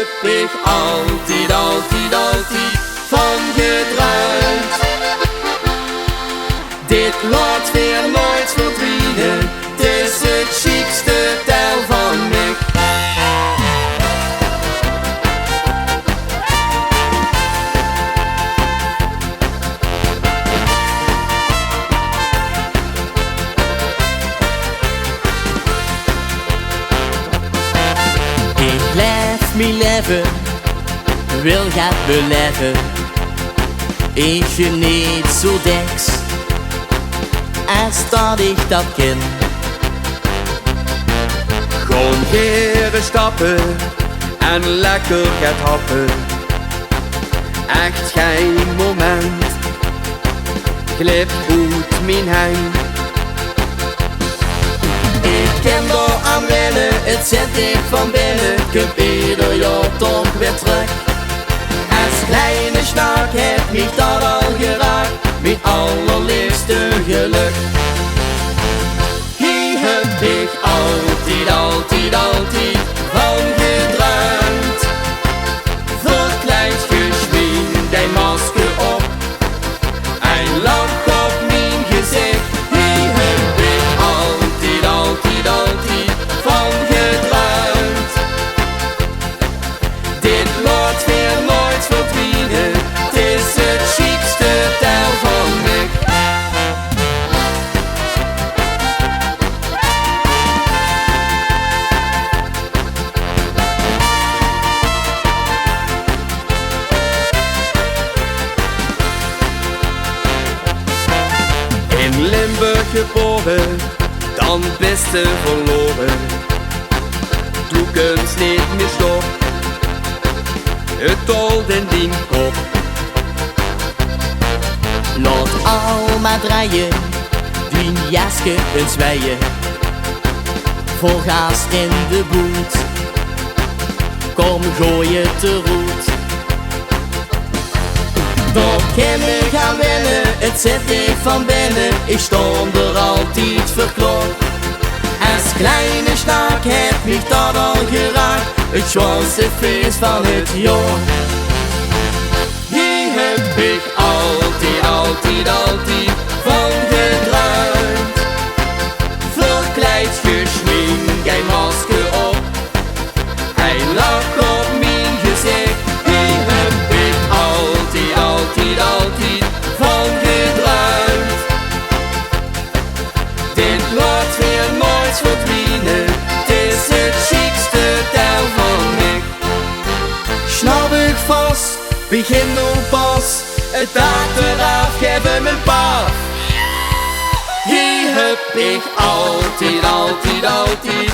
heb ik altijd, altijd, altijd van gedruimd. Dit laat weer nooit verdwijnen, het is het chicste deel van mij. Ik leef mijn leven, wil gaat beleven. Ik geniet zo deks, als dat ik dat ken. Gewoon geren stappen en lekker gaat happen. Echt geen moment glipt uit mijn hand. Ik ken daar aan wennen, het zet ik van binnen. Ik heb ieder jaar toch weer terug. Als kleine snaak heb ik dat al geraakt, mijn allerliefste geluk. Hier heb ik altijd, altijd, altijd van gedruimd. Verkleid geschminkt, een masker op, een lach op mijn gezicht. Hier heb ik altijd, altijd, altijd van gedruimd. Dit laat weer nooit verdwijnen, het is het chicste deel van mij. In Limburg geboren, dan beste verloren. Toekomst niet meer stop, het tolt in die kop. Laat al maar draaien, die jaske en zwijen. Vol gas in de boet, kom gooi het te roet. Daar kan ik gaan wennen, het zet ik van binnen. Ik stond er altijd verklopt. Als kleine snaak heb ik dat al geraakt, het schoonste feest van het jaar. Hier heb ik altijd, altijd, altijd van gedruimd. Verkleid geschminkt, een masker op, een lach op mijn gezicht. Hier heb ik altijd, altijd, altijd van gedruimd. Dit laat weer nooit verdwijnen, het is het chicste deel van mij. Snap ik vast, begin nu pas, het achteraf geven mijn paard. Hier heb ik altijd, altijd, altijd